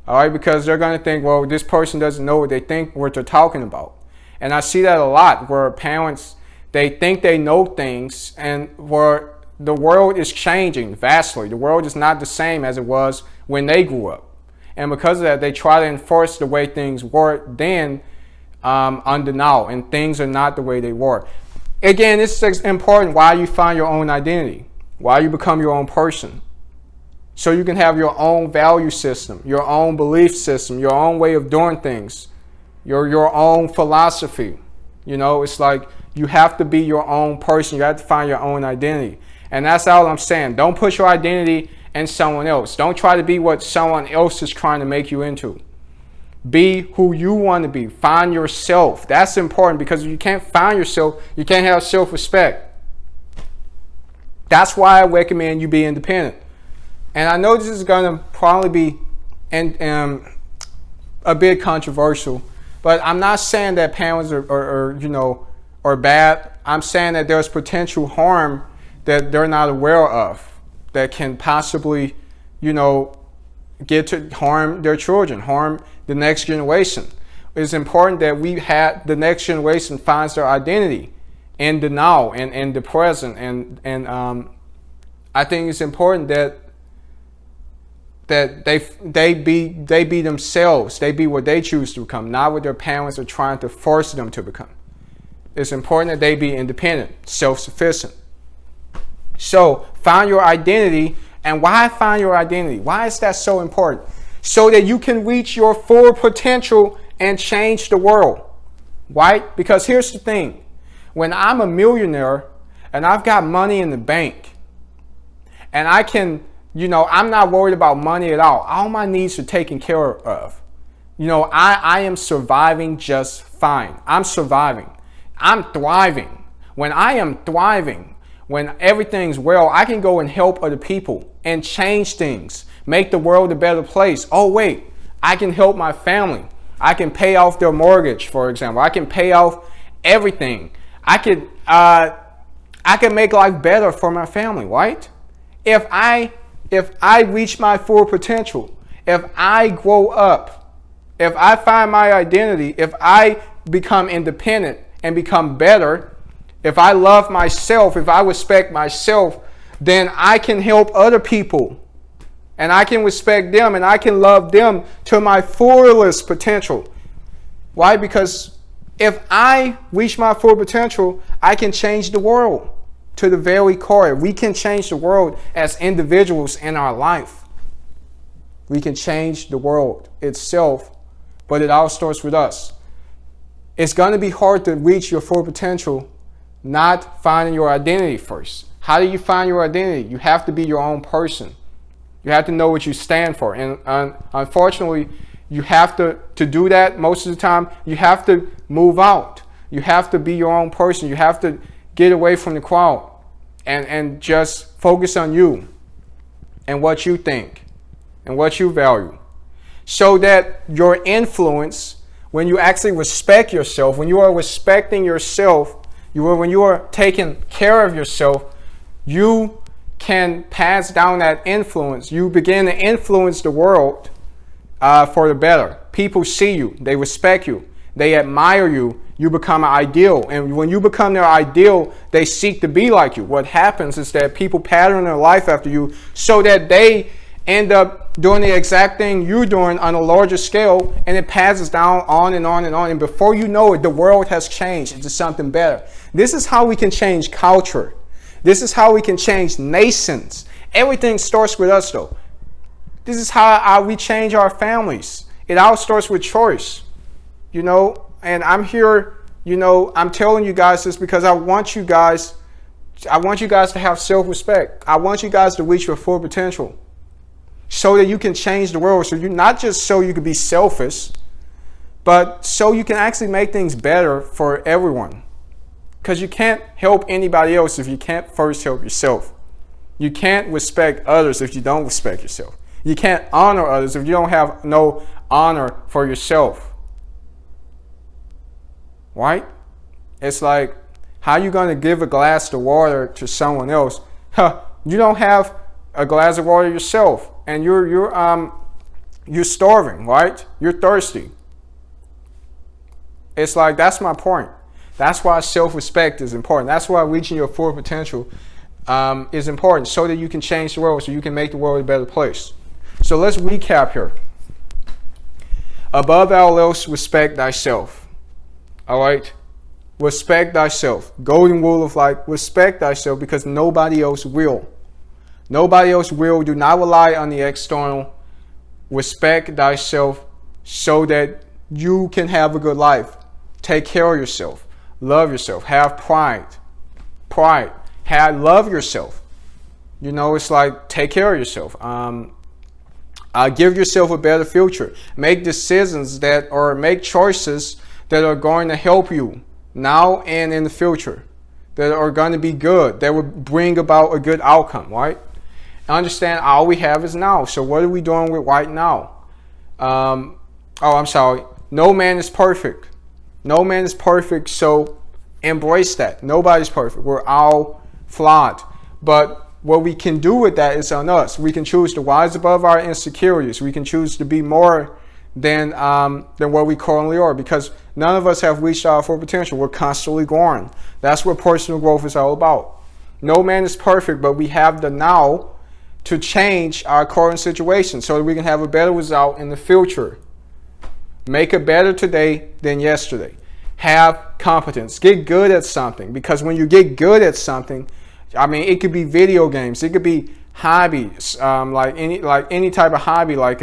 All right, because they're going to think, well, this person doesn't know what they're talking about. And I see that a lot, where parents, they think they know things, and where the world is changing vastly. The world is not the same as it was when they grew up. And because of that, they try to enforce the way things were then under now, and things are not the way they were. Again, it's important why you find your own identity, why you become your own person. So you can have your own value system, your own belief system, your own way of doing things, your own philosophy. You know, it's like you have to be your own person. You have to find your own identity. And that's all I'm saying. Don't put your identity in someone else. Don't try to be what someone else is trying to make you into. Be who you want to be. Find yourself. That's important, because if you can't find yourself, you can't have self-respect. That's why I recommend you be independent. And I know this is going to probably be a bit controversial, but I'm not saying that parents are bad. I'm saying that there's potential harm that they're not aware of that can possibly, get to harm their children, harm the next generation. It's important that the next generation finds their identity in the now and in the present. And I think it's important that they be themselves. They be what they choose to become, not what their parents are trying to force them to become. It's important that they be independent, self-sufficient. So find your identity. And why find your identity? Why is that so important? So that you can reach your full potential and change the world, right? Because here's the thing. When I'm a millionaire and I've got money in the bank, and I can, I'm not worried about money at all. All my needs are taken care of. I am surviving just fine. I'm surviving. I'm thriving. When I am thriving, when everything's well, I can go and help other people and change things, make the world a better place. Oh, wait, I can help my family. I can pay off their mortgage, for example. I can pay off everything. I can make life better for my family, right? If I reach my full potential, if I grow up, if I find my identity, if I become independent and become better, if I love myself, if I respect myself, then I can help other people, and I can respect them, and I can love them to my fullest potential. Why? Because if I reach my full potential, I can change the world to the very core. We can change the world as individuals in our life. We can change the world itself, but it all starts with us. It's going to be hard to reach your full potential not finding your identity first. How do you find your identity? You have to be your own person. You have to know what you stand for. And unfortunately, you have to do that most of the time. You have to move out. You have to be your own person. You have to get away from the crowd and just focus on you and what you think and what you value. So that your influence, when you actually respect yourself, when you are respecting yourself, when you are taking care of yourself, you can pass down that influence. You begin to influence the world for the better. People see you. They respect you. They admire you. You become an ideal. And when you become their ideal, they seek to be like you. What happens is that people pattern their life after you so that they end up doing the exact thing you're doing on a larger scale, and it passes down on and on and on. And before you know it, the world has changed into something better. This is how we can change culture. This is how we can change nations. Everything starts with us, though. This is how we change our families. It all starts with choice, you know. And I'm here, you know, I'm telling you guys this because I want you guys to have self-respect. I want you guys to reach your full potential so that you can change the world. So you're not just so you can be selfish, but so you can actually make things better for everyone. Because you can't help anybody else if you can't first help yourself. You can't respect others if you don't respect yourself. You can't honor others if you don't have no honor for yourself. Right? It's like, how are you going to give a glass of water to someone else? You don't have a glass of water yourself, and you're starving, right? You're thirsty. It's like, that's my point. That's why self-respect is important. That's why reaching your full potential is important, so that you can change the world, so you can make the world a better place. So let's recap here. Above all else, respect thyself. All right? Respect thyself. Golden rule of life, respect thyself, because nobody else will. Nobody else will. Do not rely on the external. Respect thyself so that you can have a good life. Take care of yourself. Love yourself. Have pride. Love yourself. You know, it's like, take care of yourself. Give yourself a better future. Make decisions make choices that are going to help you now and in the future, that are going to be good, that will bring about a good outcome, right? Understand, all we have is now. So what are we doing with right now? No man is perfect. No man is perfect, so embrace that. Nobody's perfect. We're all flawed. But what we can do with that is on us. We can choose to rise above our insecurities. We can choose to be more than what we currently are, because none of us have reached our full potential. We're constantly growing. That's what personal growth is all about. No man is perfect, but we have the now to change our current situation so that we can have a better result in the future. Make it better today than yesterday. Have competence. Get good at something, because when you get good at something, I mean, it could be video games, it could be hobbies, like any type of hobby, like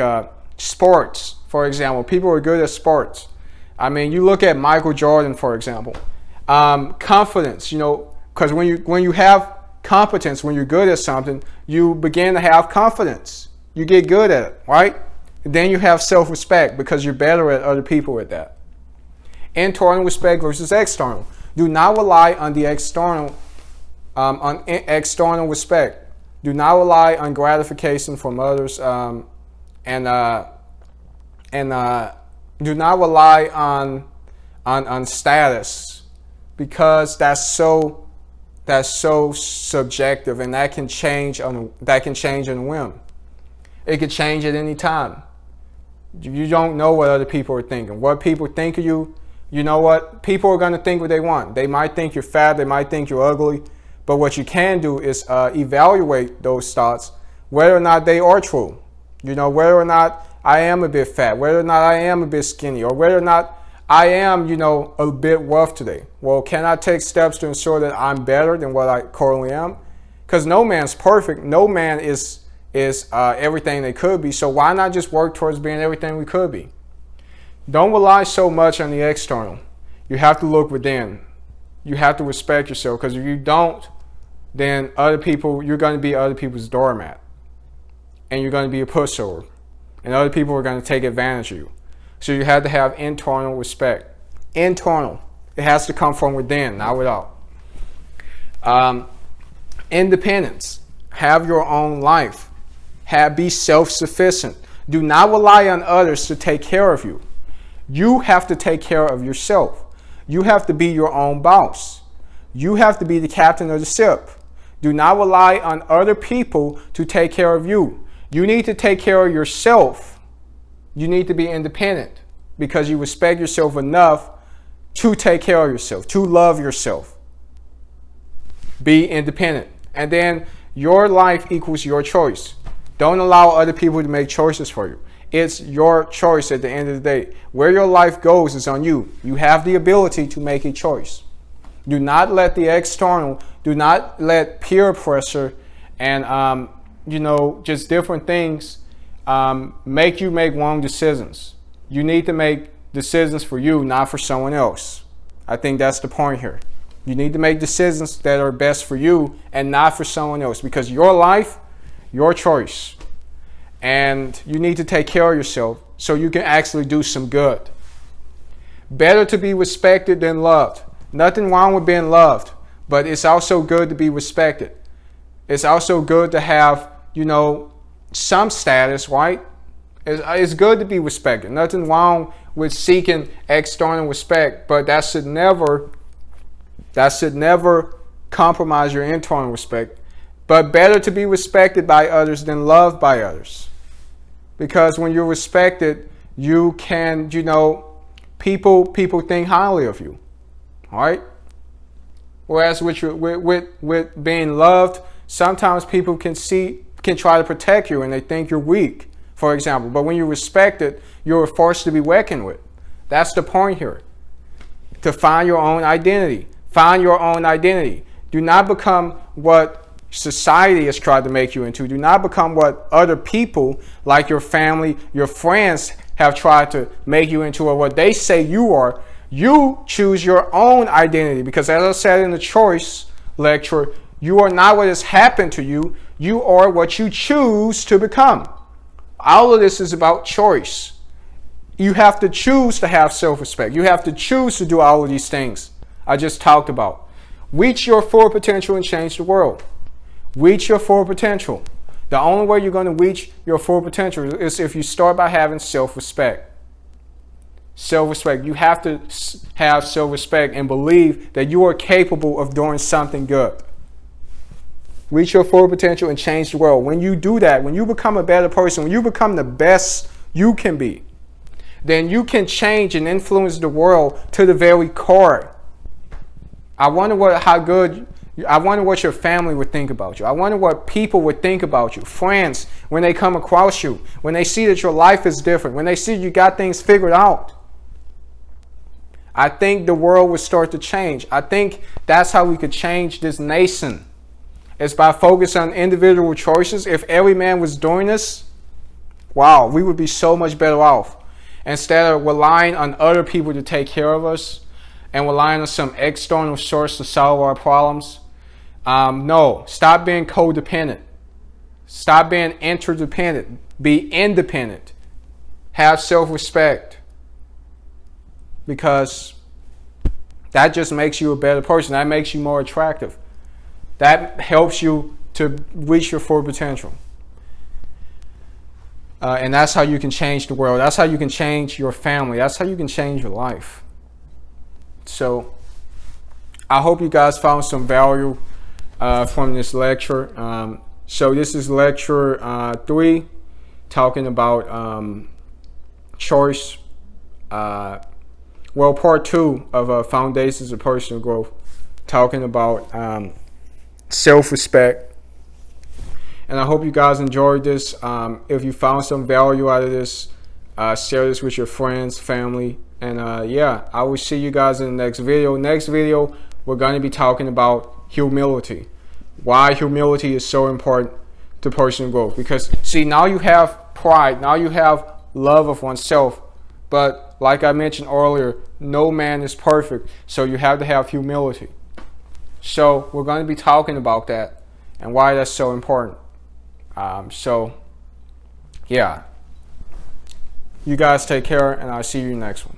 sports, for example. People are good at sports. I mean, you look at Michael Jordan, for example. Confidence, you know, because when you have competence, when you're good at something, you begin to have confidence. You get good at it, right? And then you have self-respect, because you're better at other people at that. Internal respect versus external. Do not rely on the external, external respect. Do not rely on gratification from others, and do not rely on status, because that's so subjective, and that can change on a whim. It could change at any time. You don't know what other people are thinking. What people think of you, you know what? People are going to think what they want. They might think you're fat. They might think you're ugly. But what you can do is evaluate those thoughts, whether or not they are true. You know, whether or not I am a bit fat, whether or not I am a bit skinny, or whether or not I am, you know, a bit rough today. Well, can I take steps to ensure that I'm better than what I currently am? Because no man's perfect. No man is everything they could be. So why not just work towards being everything we could be? Don't rely so much on the external. You have to look within. You have to respect yourself, because if you don't, then other people, you're going to be other people's doormat, and you're going to be a pushover, and other people are going to take advantage of you. So you have to have internal respect. Internal. It has to come from within, not without. Independence. Have your own life. Be self-sufficient. Do not rely on others to take care of you. You have to take care of yourself. You have to be your own boss. You have to be the captain of the ship. Do not rely on other people to take care of you. You need to take care of yourself. You need to be independent. because you respect yourself enough to take care of yourself, to love yourself. Be independent. And then your life equals your choice. Don't allow other people to make choices for you. It's your choice at the end of the day. Where your life goes is on you. You have the ability to make a choice. Do not let the external, do not let peer pressure and, just different things make you make wrong decisions. You need to make decisions for you, not for someone else. I think that's the point here. You need to make decisions that are best for you and not for someone else, because your life, your choice. And you need to take care of yourself so you can actually do some good. Better to be respected than loved. Nothing wrong with being loved, but it's also good to be respected. It's also good to have, some status, right? It's good to be respected. Nothing wrong with seeking external respect, but that should never compromise your internal respect. But better to be respected by others than loved by others. Because when you're respected, you can, people think highly of you. All right? Whereas with being loved, sometimes people can try to protect you and they think you're weak, for example. But when you're respected, you're a force to be reckoned with. That's the point here. To find your own identity. Find your own identity. Do not become what society has tried to make you into. Do not become what other people, like your family, your friends, have tried to make you into, or what they say you are. You choose your own identity, because as I said in the choice lecture, you are not what has happened to you. You are what you choose to become. All of this is about choice. You have to choose to have self-respect. You have to choose to do all of these things I just talked about. Reach your full potential and change the world. Reach your full potential. The only way you're going to reach your full potential is if you start by having self-respect. Self-respect. You have to have self-respect and believe that you are capable of doing something good. Reach your full potential and change the world. When you do that, when you become a better person, when you become the best you can be, then you can change and influence the world to the very core. I wonder what your family would think about you. I wonder what people would think about you. Friends, when they come across you, when they see that your life is different, when they see you got things figured out. I think the world would start to change. I think that's how we could change this nation. It's by focusing on individual choices. If every man was doing this, wow, we would be so much better off. Instead of relying on other people to take care of us and relying on some external source to solve our problems. No, stop being codependent. Stop being interdependent. Be independent. Have self-respect. Because that just makes you a better person. That makes you more attractive. That helps you to reach your full potential. And that's how you can change the world. That's how you can change your family. That's how you can change your life. So I hope you guys found some value from this lecture. So this is lecture 3, talking about choice. Part 2 of Foundations of Personal Growth, talking about self-respect. And I hope you guys enjoyed this. If you found some value out of this, share this with your friends, family. And I will see you guys in the next video. Next video, we're going to be talking about humility. Why humility is so important to personal growth. Because, see, now you have pride. Now you have love of oneself. But like I mentioned earlier, no man is perfect. So you have to have humility. So we're going to be talking about that and why that's so important. You guys take care, and I'll see you next one.